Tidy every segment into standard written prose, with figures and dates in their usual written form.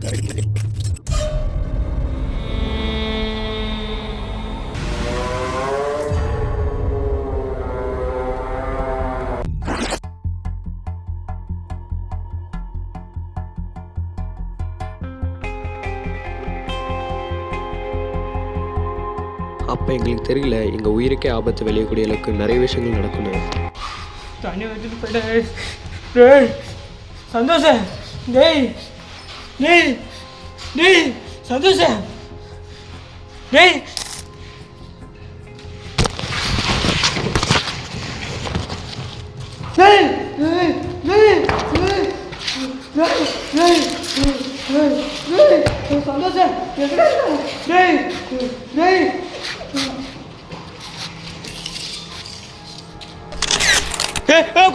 அப்போ எங்களுக்கு தெரியல எங்கள் உயிருக்கே ஆபத்து விளையக்கூடிய அளவுக்கு நிறைய விஷயங்கள் நடக்கணும். தண்ணி வச்சுட்டு போயிட்டேன். சந்தோஷம் டேய் டேய் டேய் சந்தோஷம் டேய் டேய் டேய் டேய் டேய் டேய் சந்தோஷம் டேய் டேய்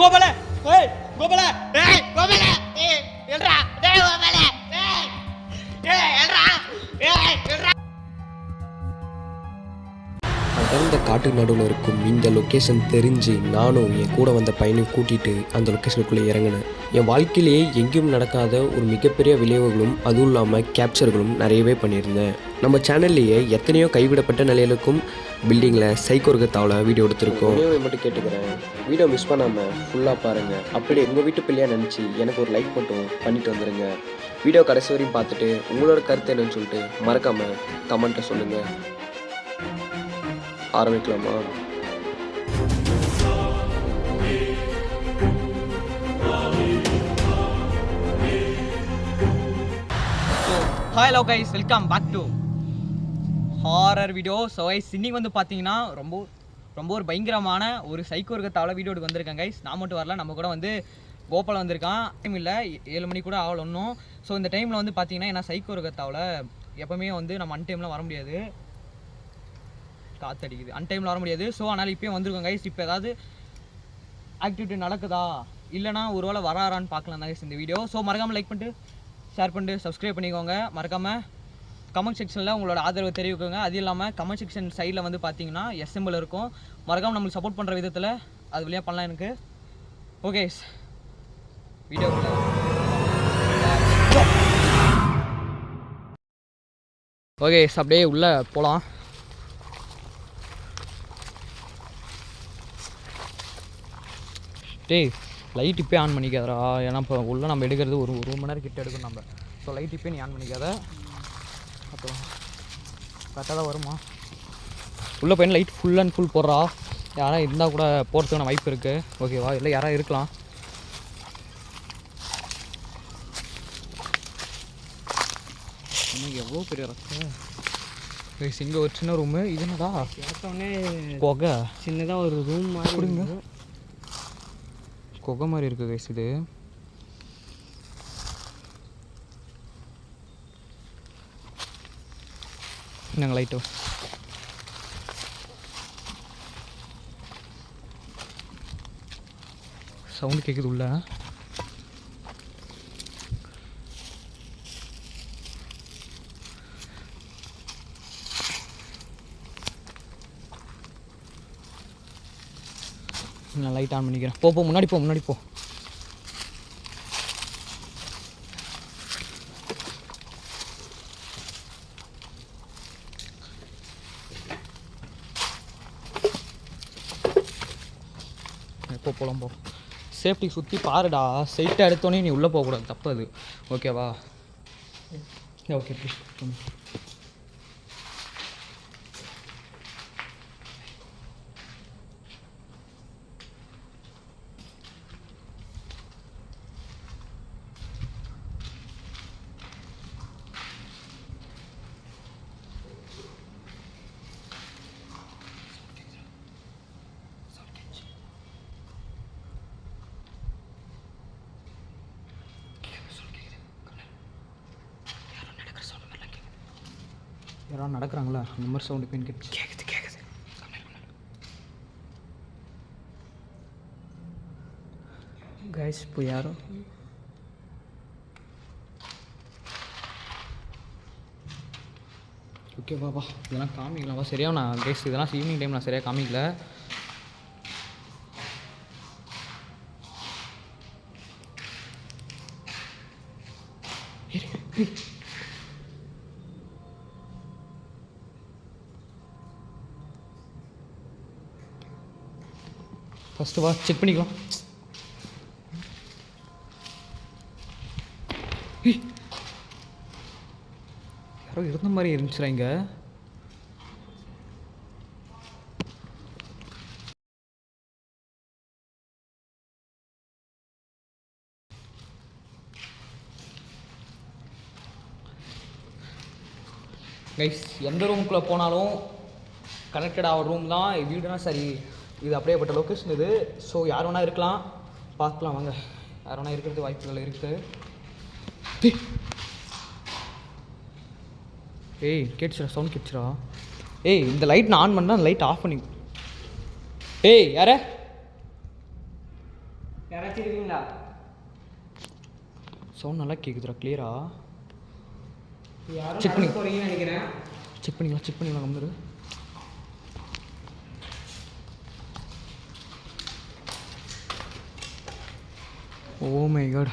கோபால கோபால கோபால எல்ரா டேய் கோபால டேய் எல்ரா எல்ரா. அடர்ந்த காட்டு நடுவில் இருக்கும் இந்த லொக்கேஷன் தெரிஞ்சு நானும் என் கூட வந்த பையனையும் கூட்டிகிட்டு அந்த லொக்கேஷனுக்குள்ளே இறங்கினேன். என் வாழ்க்கையிலேயே எங்கேயும் நடக்காத ஒரு மிகப்பெரிய விளைவுகளும் அதுவும் இல்லாமல் கேப்சர்களும் நிறையவே பண்ணியிருந்தேன். நம்ம சேனல்லையே எத்தனையோ கைவிடப்பட்ட நிலையிலுக்கும் பில்டிங்கில் சைக்கோர்கத்தாவில் வீடியோ எடுத்திருக்கோம். மட்டும் கேட்டுக்கிறேன், வீடியோ மிஸ் பண்ணாமல் ஃபுல்லாக பாருங்கள். அப்படி உங்கள் வீட்டு பிள்ளையாக நினச்சி எனக்கு ஒரு லைக் மட்டும் பண்ணிட்டு வந்துடுங்க. வீடியோ கடைசி வரையும் பார்த்துட்டு உங்களோட கருத்து என்னன்னு சொல்லிட்டு மறக்காமல் கமெண்ட்டை சொல்லுங்கள். ஆரம்பிக்கலாமா? Hi love guys, welcome back to horror video. So guys, இன்னைக்கு வந்து பார்த்தீங்கன்னா ரொம்ப ஒரு பயங்கரமான ஒரு சைக்கோர்கத்தாவில் வீடியோ எடுக்க வந்திருக்கேன் கைஸ். நான் மட்டும் வரல, நம்ம கூட வந்து கோபால் வந்திருக்கான். டைம் இல்லை, 7 மணி கூட ஆகல ஒன்றும். ஸோ இந்த டைமில் வந்து பார்த்தீங்கன்னா ஏன்னா சைக்கோர்கத்தாவில் எப்போவுமே வந்து நம்ம அன்டைமில் வர முடியாது, காற்றடிக்குது, அன்டைமில் வர முடியாது. ஸோ அதனால் இப்போயும் வந்திருக்கோம் கைஸ். இப்போ ஏதாவது ஆக்டிவிட்டி நடக்குதா இல்லைனா ஒரு வேளை வராரான்னு பார்க்கலாம் தான் கைஸ் இந்த வீடியோ. ஸோ மறக்காமல் லைக் பண்ணிட்டு ஷேர் பண்ணிட்டு சப்ஸ்கிரைப் பண்ணிக்கோங்க. மறக்காமல் கமெண்ட் செக்ஷனில் உங்களோட ஆதரவு தெரிவிக்கோங்க. அது இல்லாமல் கமெண்ட் செக்ஷன் சைடில் வந்து பார்த்தீங்கன்னா எஸ்எம்பிள் இருக்கும். மறக்காமல் நம்மளுக்கு சப்போர்ட் பண்ணுற விதத்தில் அது வழியாக பண்ணலாம் எனக்கு. ஓகே வீடியோக்குள்ள ஓகே அப்படியே உள்ளே போகலாம். டேய் லைட் இப்போ ஆன் பண்ணிக்காதரா, ஏன்னா இப்போ உள்ளே நம்ம எடுக்கிறது ஒரு மணி நேரம் கிட்ட எடுக்கணும் நம்ம. ஸோ லைட் இப்போ நீ ஆன் பண்ணிக்காத, அப்புறம் கரெக்டாக தான் வருமா. உள்ளே போய் லைட் ஃபுல் அண்ட் ஃபுல் போடுறா. யாராவது இருந்தால் கூட போகிறதுக்கான வாய்ப்பு இருக்குது, ஓகேவா? இல்லை யாராவது இருக்கலாம். இன்னைக்கு எவ்வளோ பெரிய ரசம். இங்கே ஒரு சின்ன ரூமு. இது என்னடா புகை, சின்னதாக ஒரு ரூம் மாதிரி கொடுங்க. குகை மாதிரி இருக்குது கைஸ். இது நாங்கள் லைட்டு சவுண்டு கேட்குது உள்ள. நான் லைட் ஆன் பண்ணிக்கிறேன். போ முன்னாடி போ. எப்போ போகலாம் போ. சேஃப்டி சுற்றி பாருடா. சைட்டாக எடுத்தோடனே நீ உள்ளே போகக்கூடாது, தப்பு அது, ஓகேவா? Okay please. யாராவது நடக்கிறாங்களா அந்த மாதிரி சவுண்டு பெயின் கேட்குது. கைஸ் இப்போ யாரோ ஓகே பாப்பா இதெல்லாம் காமிக்கலாம்ப்பா. சரியா நான் கைஸ் இதெல்லாம் ஈவினிங் டைம் நான் சரியாக காமிக்கல. ஃபஸ்ட்டு வா செக் பண்ணிக்கலாம். யாரோ இருந்த மாதிரி இருந்துச்சுடா இங்கே. கைஸ் எந்த ரூமுக்குள்ளே போனாலும் கனெக்டட் ஆகிற ரூம் தான் வீடுனா சரி. இது அப்படியேப்பட்ட லொக்கேஷன் இது. ஸோ யார் வேணா இருக்கலாம், பார்க்கலாம் வாங்க. யார் வேணா இருக்கிறது வாய்ப்புகள் இருக்குது. ஏய் கேட்டுச்சுடா, சவுண்ட் கேட்டுச்சுடா. ஏய் இந்த லைட் நான் ஆன் பண்ணால் லைட் ஆஃப் பண்ணி. ஏய் யாராச்சும் இருக்கீங்களா? சவுண்ட் நல்லா கேட்குதுடா கிளியரா. செக் பண்ணி போகிறீங்கன்னு நினைக்கிறேன். செக் பண்ணிக்கலாம் கம்பெரு. Oh my God.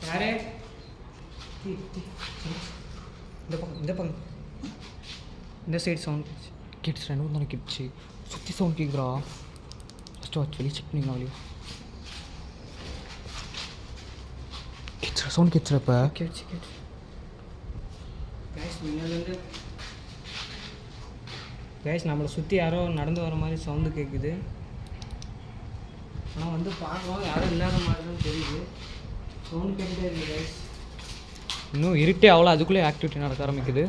யாரே இந்த பக்கம் இந்த சைடு சவுண்ட் கேட்டுச்சு. ரெண்டு தானே கேட்டுச்சு. சுற்றி சவுண்ட் கேட்குறா. ஃபஸ்ட்டு வாட்ச் வெளியே செக் பண்ணிக்கலாம். வெளியே கேட்சுரா, சவுண்ட் கேட்சுரா. இப்போ கேட்ச்சு கேஸ் நம்மளை சுற்றி யாரோ நடந்து வர மாதிரி சவுண்டு கேட்குது. ஆனால் வந்து பார்க்குறோம் யாரும் இல்லாத மாதிரி தான் தெரியுது. சவுண்டு கேட்டுகிட்டே இருக்குது கேஸ். இன்னும் இருட்டே அவ்வளோ, அதுக்குள்ளே ஆக்டிவிட்டி நடக்க ஆரம்பிக்குது.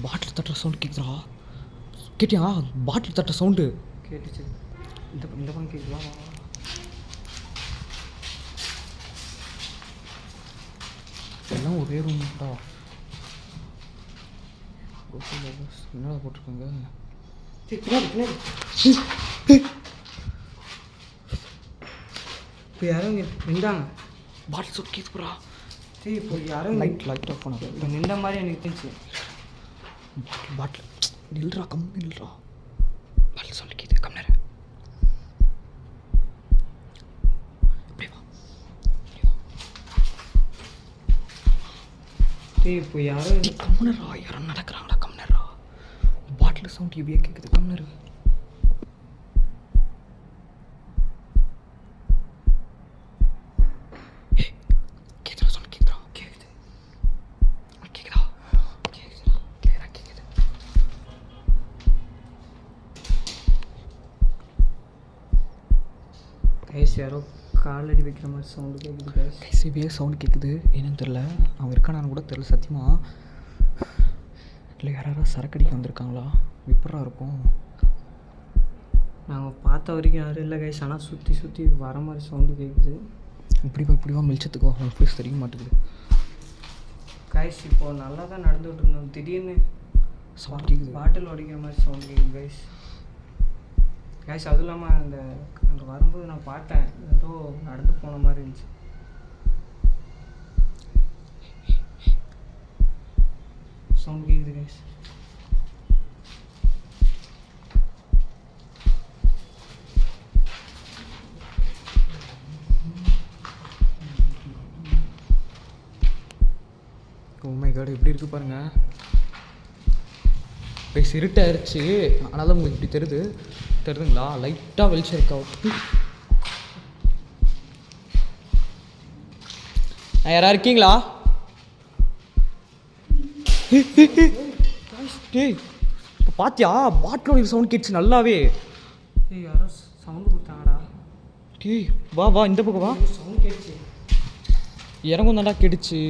பாட்டில் தட்டுற சவுண்டு கேட்குறா. கேட்டியா? பாட்டில் தட்டுற சவுண்டு கேட்டுச்சு. இந்த பக்கம் கேட்குதா? எல்லாம் ஒரே ரூம்டா. என்னடா போட்டிருக்காங்க? இப்போ யாரும் நின்றாங்க. பாட்டில் சவுண்ட் கேட்குறா. சரி இப்போ யாரும் லைட் ஆஃப் பண்ணாங்க. இப்போ நின்ற மாதிரி எனக்கு தெரிஞ்சு. பாட்டில் நில்றா, கம்மி நில்றா. பாட்டில் சவுண்ட் கேட்குது. கம்மி நேரம் இப்போ யாரும் கம்னரா, யாரும் நடக்கிறாங்கடா. கம்னரா, பாட்டில் சவுண்ட் இப்படியே கேட்குது. கம்னரு கேட்குறா, சவுண்ட் கேட்குறா. கேட்குதா கிளியரா கேட்குது. கைஸ் யாரோ காலடி வைக்கிற மாதிரி சவுண்டு கேட்குது. கைசிபியே சவுண்டு கேட்குது. என்னன்னு தெரில. அவன் இருக்கானான்னு கூட தெரில சத்தியமாக. இல்லை யாராவது சரக்கடிக்க வந்திருக்காங்களா? எப்படா இருக்கும்? நாங்கள் பார்த்த வரைக்கும் யாரும் இல்லை கைஸ். ஆனால் சுற்றி வர மாதிரி சவுண்டு கேட்குது. இப்படி வா மிச்சத்துக்கு வா. உங்கள் ஃபேஸ் தெரிய மாட்டேங்குது கைஸ். இப்போது நல்லா தான் நடந்துகிட்டு இருந்தோம். திடீர்னு சவுண்ட் கேட்குது. பாட்டில் உடைக்கிற மாதிரி சவுண்டு கேட்குது கைஸ். கைஸ் அதுவும் இல்லாமல் அங்கே வரும்போது நான் பார்த்தேன் ஏதோ நடந்து போன மாதிரி இருந்துச்சு. சவுண்ட் கேட்குது கைஸ். ஓ மை காட், எப்படி இருக்குது பாருங்கள் கைஸ். இருட்டாயிருச்சு ஆனால் தான் உங்களுக்கு இப்படி தெரியுதுங்களா? லைட்டாக வெளிச்சம் இருக்கா? யாராவது இருக்கீங்களா? டேய் இப்போ பார்த்தியா? பாட்டிலோட சவுண்ட் கேட்டுச்சு நல்லாவே. ஏய் யாரோ சவுண்டு கொடுத்தாங்கடா. டேய் வா இந்த பக்கம் வா. சவுண்ட் கேட்டுச்சு. இறங்கும் தாண்டா கேட்டுச்சு.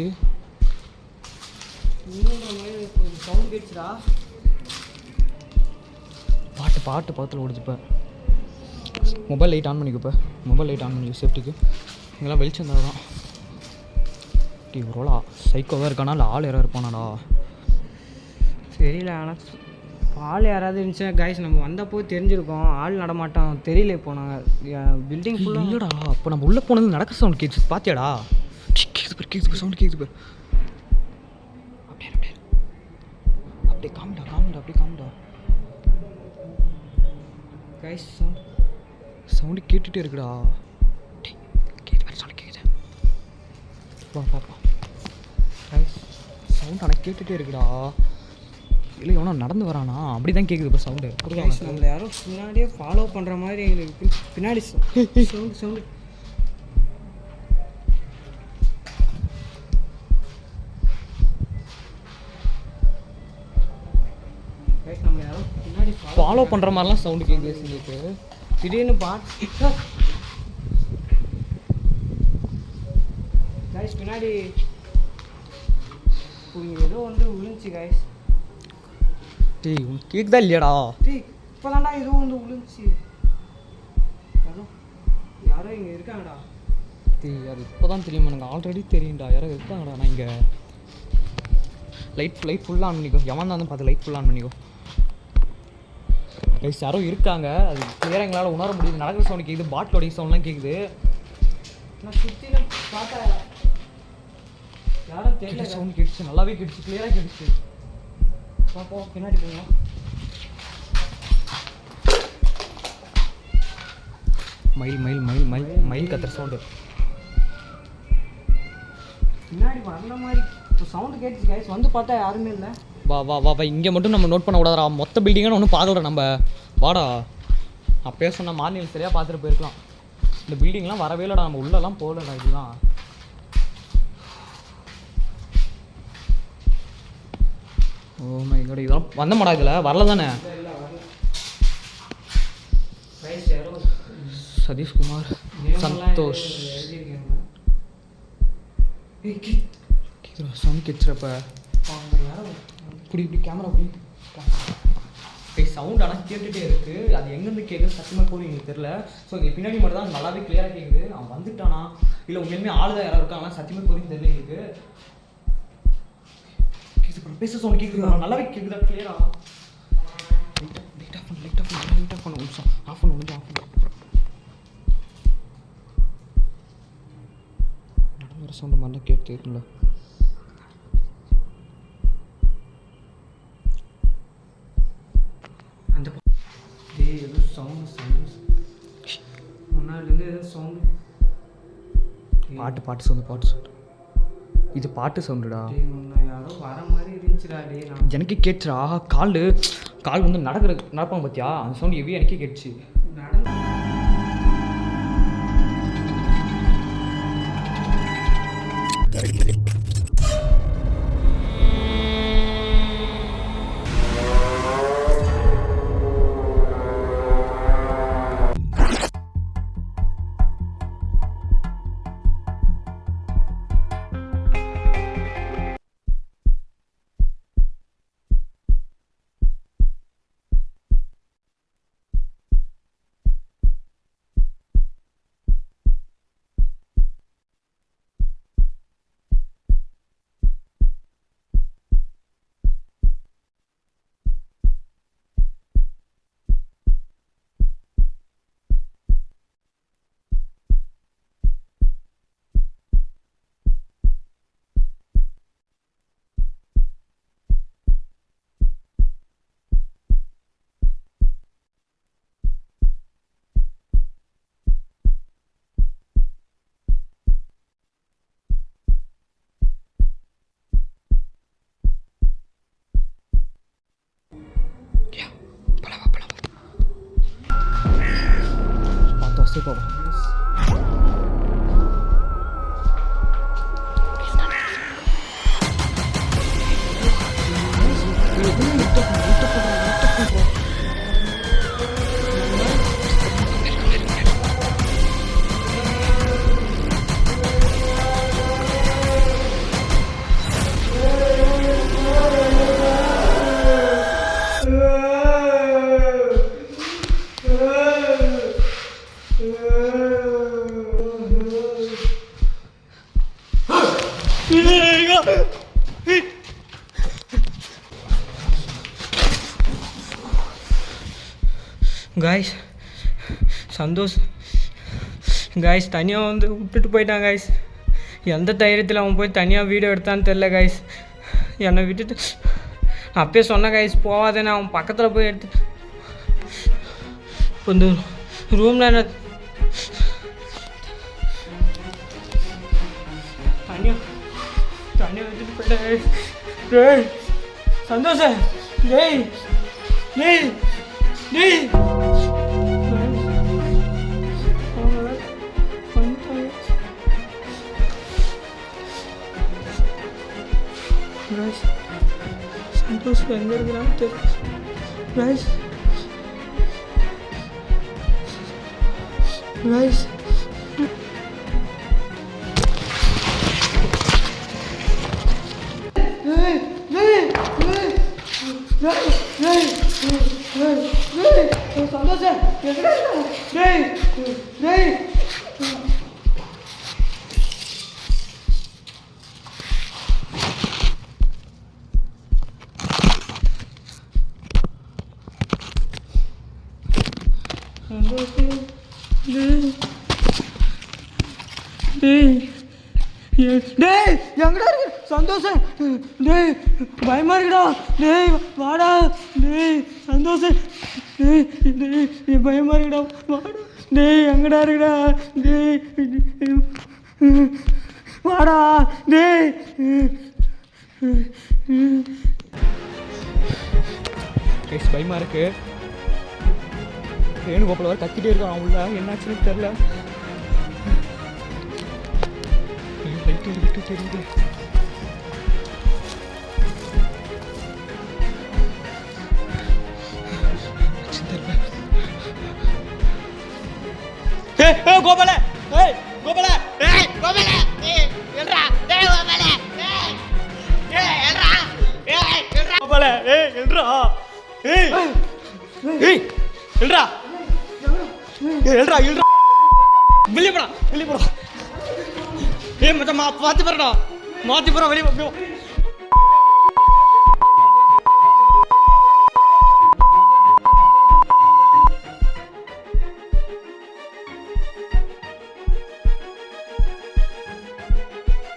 சவுண்ட் கேட்டுச்சுடா. பாட்டு பக்கத்தில் ஓடுச்சுப்ப. மொபைல் லைட் ஆன் பண்ணிக்கப்போ. மொபைல் லைட் ஆன் பண்ணி சேஃப்டிக்கு. இங்கெல்லாம் வெளிச்சம் தான் தான். டீ ஒருவேளை சைக்கோவாக இருக்கானா இல்லை ஆள் யாராவது இருப்பானாடா தெரியல. ஆனால் ஆள் யாராவது இருந்துச்சுன்னா கைஸ் நம்ம வந்தப்போ தெரிஞ்சிருக்கோம். ஆள் நடமாட்டோம் தெரியல. இப்போ நாங்கள் பில்டிங் ஃபுல்லாக இல்லைடா. அப்போ நம்ம உள்ளே போனது நடக்க சவுண்ட் கேட்குது. பார்த்தியாடா? கேட்குது சவுண்ட் கேட்குது. அப்படியே காமிடா. அப்படியே காமிடா கைஸ். சவுண்டு கேட்டுகிட்டே இருக்குடா. கேட்குது சவுண்டு கேட்குது. வா சவுண்ட் ஆனால் கேட்டுகிட்டே இருக்குடா. இல்லை எவனோ நடந்து வரானா, அப்படி தான் கேட்குது இப்போ சவுண்டு. நம்மளை யாரும் பின்னாடியே ஃபாலோ பண்ணுற மாதிரி எங்களுக்கு பின்னாடி சவுண்டு. நம்மளை யாரும் பின்னாடி ஃபாலோ பண்ணுற மாதிரிலாம் சவுண்டு கேட்குது எங்களுக்கு. திடீர்னு கைஸ் பின்னாடி ஏதோ வந்து விழுந்துச்சு கைஸ். டேய் உனக்கு கேட்குதா இல்லையாடா? இப்போதான்டா ஏதோ வந்து விழுந்துச்சு. யாரோ இங்கே இருக்காங்கடா. டேய் அது இப்போ தான் தெரியுமா? எனக்கு ஆல்ரெடி தெரியும்டா, யாரோ இருக்காங்கடா. நான் இங்கே லைட் ஃபுல்லாக ஆன் பண்ணிக்கோ. எவன் தான் பார்த்து லைட் ஃபுல்லாக ஆன் பண்ணிக்கோ. கைஸ் யாரோ இருக்காங்க, அது கிளியராக எங்களால் உணர முடியுது. நடக்கிற சவுண்டு கேட்குது, பாட்டிலோடைய சவுண்ட்லாம் கேட்குது. நான் சுற்றிலும் பார்த்தா யாரும் தெரியல. சவுண்ட் கேட்டுச்சு, நல்லாவே கேட்டுச்சு, கிளியராக கேட்டுச்சு. பார்ப்போம் பின்னாடி போகலாம். மயில் கத்துற சவுண்டு பின்னாடி வரல மாதிரி இப்போ சவுண்டு கேட்டுச்சு கைஸ். வந்து பார்த்தா யாருமே இல்லை. வா இங்கே மட்டும் நம்ம நோட் பண்ண கூடாதா? மொத்த பில்டிங்கான ஒன்றும் பார்க்கலடா நம்ம. வாடா, அப்பயே சொன்ன மார்னிங் சரியாக பார்த்துட்டு போயிருக்கலாம். இந்த பில்டிங்லாம் வரவே இல்லைடா, நம்ம உள்ளெல்லாம் போகலடா. இதுதான் ஓ மை காட். இதெல்லாம் வந்த மாடா, இதில் வரல தானே? சதீஷ்குமார், சந்தோஷ். சவுண்ட் கேட்குறப்ப இப்படி கேமரா இப்படி சவுண்ட் ஆனால் கேட்டுகிட்டே இருக்குது. அது எங்கேருந்து கேட்குது சத்தியமாக கூட எங்களுக்கு தெரில. ஸோ இங்கே பின்னாடி மட்டும் தான் நல்லாவே கிளியராக கேட்குது. அவன் வந்துட்டானா இல்லை உண்மையுமே ஆளுதான் யாராவது இருக்காங்களா சத்தியமாக கூட தெரியல எங்களுக்கு. பேச சவுண்ட் கேட்குது, நல்லாவே கேட்குதா கிளியரா? லைட் ஆஃப் பண்ணு ஆஃப் பண்ணு. நடந்து சவுண்டு மாதிரிலாம் கேட்குல. அந்த ஏதோ சவுண்டு முன்னாடிலேருந்து ஏதோ சவுண்டு. பாட்டு சவுண்டு. இது பாட்டு சவுண்டுடா. யாரோ வர மாதிரி இருந்துச்சுடா. எனக்கே கேட்டுச்சா? கால் வந்து நடப்பாங்க பார்த்தியா, அந்த சவுண்ட் ஹெவியாக எனக்கே கேட்டுச்சு. Super. காய்ஸ் சந்தோஷ் காய்ஸ் தனியாக வந்து விட்டுட்டு போயிட்டான் காய்ஸ். எந்த தைரியத்தில் அவன் போய் தனியாக வீடியோ எடுத்தான்னு தெரில காய்ஸ். என்னை விட்டுட்டு அப்பயே சொன்னேன் காய்ஸ் போகாதேன்னு. அவன் பக்கத்தில் போய் எடுத்து இப்போ இந்த ரூமில் என்ன தனியாக வச்சுட்டு போயிட்டான். டேய் சந்தோஷ் டேய் டேய் டேய் சந்தோஷ் எங்கே இருக்கிறான்னு தெரியல ரைஸ் டேய் எங்கடா இருக்கு சந்தோஷ் டேய் பயமா இருக்குடா டேய் வாடா டேய் சந்தோஷ் டேய் டேய் பயமா இருக்குடா வாடா டேய் எங்கடா இருக்குடா டேய் வாடா டேய் பயமா இருக்கு வேணுகோபால் வர கத்திட்டே இருக்கான் உள்ள என்னாச்சுன்னு தெரியல விட்டு தெரியுது கோபால கோபால கோபால எழுறா கோபால கோபால எழுறா எழுறா எழுறா எழுறா வெளியே போடா வெளியே போடா மச்சான் மாற்றி போறடா மாற்றி போறா வெளியே போ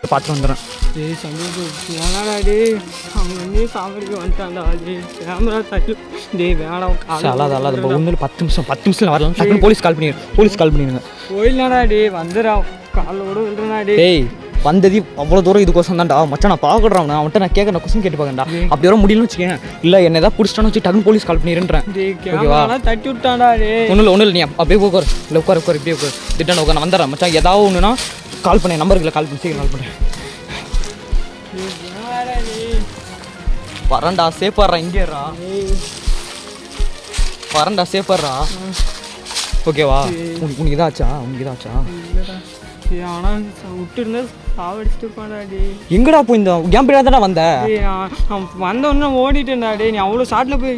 பார்த்து வந்துடுறேன் டேய் சந்தோஷ் வேணாடா டேய் அவங்க வந்து சாமரிக்கு வந்துட்டான்டா டேய் கேமரா தட்டி டேய் வேணாம் அல்லாத இப்போ ஒன்றும் 10 நிமிஷம் வரலாம் டக்குனு போலீஸ் கால் பண்ணிடுங்க போயிடலாடா டேய் வந்துடுறான் காலோட விடுறா டேய் வந்தது அவ்வளோ தூரம் இதுக்கோசம் தான்டா மச்சான் நான் பார்க்குறேன் அவன்கிட்ட நான் கேட்குற கொஸ்டின் கேட்டு பார்க்கண்டா அப்படி வர முடியலன்னு வச்சுக்கேன் இல்லை என்ன ஏதாவது பிடிச்சிட்டான்னு வச்சு டக்குனு போலீஸ் கால் பண்ணிடுறேன் ஓகேவா தட்டி விட்டான்டா டே ஒன்றும் இல்லை நீ அப்படியே உட்கார் இல்லை உட்கார் இப்படியே உட்கார் திட்டான உட்கார் நான் வந்துடுறேன் மச்சான் ஏதாவது ஒன்றுனா கால் பண்ணேன் நம்பருக்கு கால் பண்ணி சீக்கிரம் கால் பண்ணேன் வரண்டா சேஃபாடுறா இங்கேறா வரண்டா சேஃபாடுறா ஓகேவா உனக்கு இதாச்சா ஆனால் விட்டுருந்தா சாவடிச்சுட்டு போனாடி எங்கடா போய் இந்த கேம் பின்னாடி தானே வந்த உடனே ஓடிட்டேன்டா டே நீ அவ்வளோ ஷார்ட்டில் போய்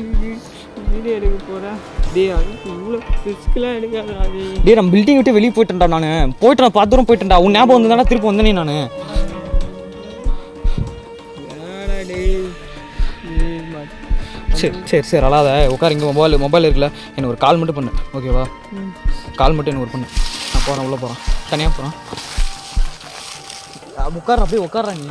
வீடியோ எடுக்க போகிறேன் டே அது இவ்வளோ ரிஸ்க்லாம் எடுக்காதா டே நான் பில்டிங் விட்டு வெளியே போயிட்டேன்டா நான் பார்த்து தூரம் போயிட்டேன்டா உன் ஞாபகம் வந்து தானே திருப்பி வந்தேனே நான் சரி அழாத உட்கார் இங்கே மொபைல் இருக்குல்ல எனக்கு ஒரு கால் மட்டும் பண்ணு ஓகேவா கால் மட்டும் எனக்கு ஒரு பண்ணு நான் போகிறேன் உள்ளே போகிறேன் தனியாக போகிறேன் உட்கார அப்படியே உட்கார நீ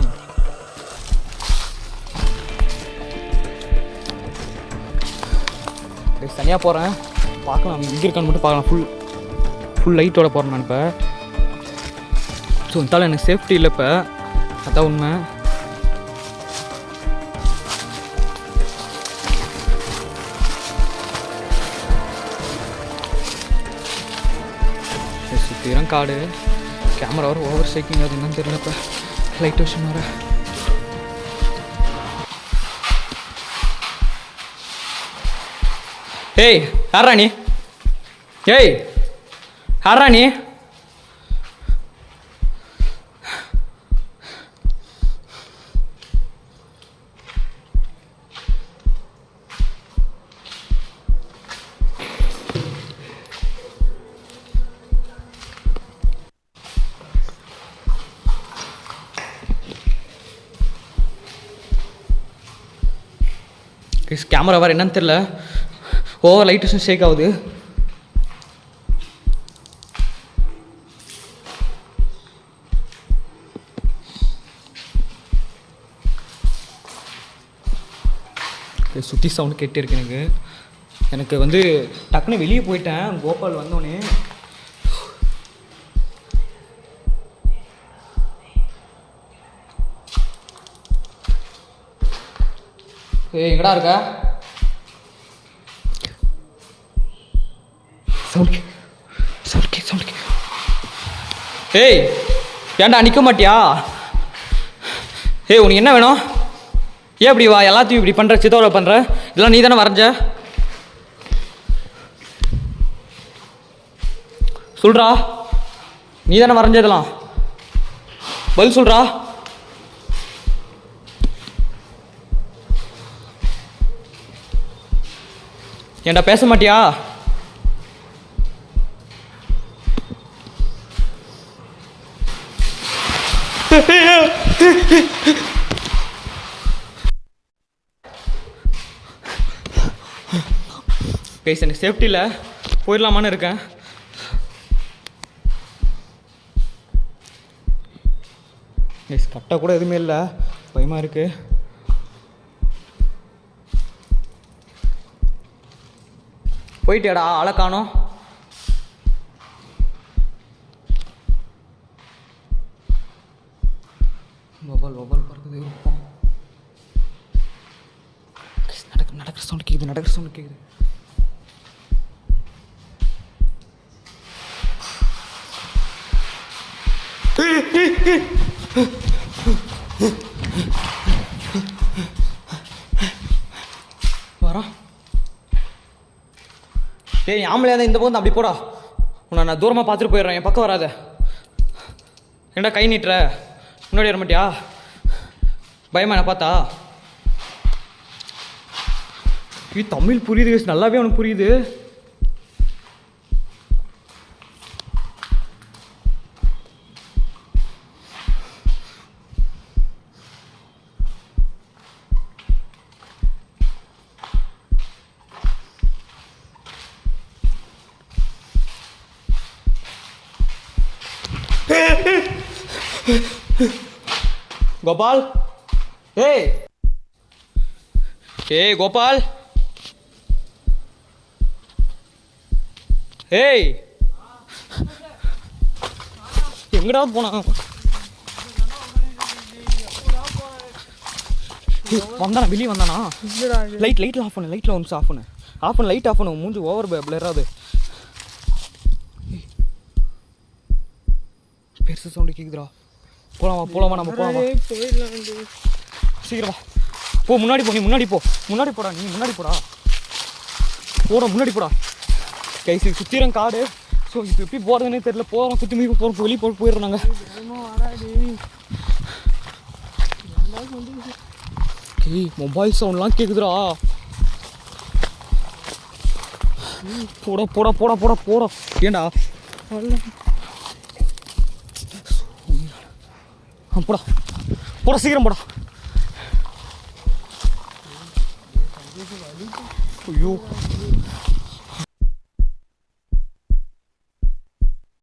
தனியாக போகிறேன் பார்க்கலாம் இங்கே இருக்கான்னு மட்டும் பார்க்கலாம் ஃபுல் லைட்டோட போகிறேன் நான் இப்போ ஸோ இருந்தாலும் எனக்கு சேஃப்டி இல்லை இப்போ அதான் உண்மை சுற்றிடும் காடு கேமரா வர ஓவர் ஷேக்கிங் அது என்னன்னு தெரியல இப்போ லைட் விஷயம் வர ஏய் யாராணி கேமரா வர என்னன்னு தெரியல ஓவர் லைட் விஷயம் ஷேக் ஆகுது சுற்றி சவுண்டு கேட்டே இருக்கு எனக்கு வந்து டக்குன்னு வெளியே போயிட்டேன் கோபால் வந்தோடனே ஏய் எங்கடா இருக்க? சவுண்ட். ஏய் ஏன்டா நிற்க மாட்டியா? ஏய் உனக்கு என்ன வேணும்? ஏன் இப்படி வா எல்லாத்தையும் இப்படி பண்ணுற, சித்தோட பண்ணுற? இதெல்லாம் நீ தானே வரைஞ்ச? சொல்கிறா, நீ தானே வரைஞ்ச இதெல்லாம்? பதில் சொல்கிறா. ஏன்டா பேச மாட்டியா? கைஸ் எனக்கு சேஃப்டி இல்லை, போயிடலாமான்னு இருக்கேன். கைஸ் கட்டாக கூட எதுவுமே இல்லை, பயமாக இருக்கு. போயிட்டேடா, ஆளை காணோம். வபால் பறக்குது. நடக்கிற சவுண்ட் கேட்குது. வரான். டேய் ஆம்பளையா தான் இந்த பக்கம் அப்படி போடா. உன்னை நான் தூரமாக பார்த்துட்டு போயிடுறேன், என் பக்கம் வராத. ஏண்டா கை நீட்டுற? முன்னாடி வர மாட்டியா? பயமா என்ன பார்த்தா? தமிழ் புரியுது, நல்லாவே அவனுக்கு புரியுது. கோபால், ஏய் கோபால், ஏய் எங்கடா போனா? வந்தானா? வெளியே வந்தானா? லைட் ஆஃப் பண்ணு. லைட் ஆஃப் பண்ணு. மூஞ்சி ஓவர் பிளராது. பெருசு சவுண்டு கேக்குதுடா. போலாமா நம்ம போலாமா? சீக்கிரமா போ. முன்னாடி போ. நீ முன்னாடி போடா. முன்னாடி போடா. கைசி சுத்திரம் காடு. ஸோ இப்போ எப்படி போகிறதுனே தெரியல. போகிறோம், குத்தி மீறி போகிறோம், வெளியே போயிடுறாங்க. மொபைல் சவுண்ட்லாம் கேட்குதுடா. போடா. ஏண்டா போடா சீக்கிரம் போடா. ஐயோ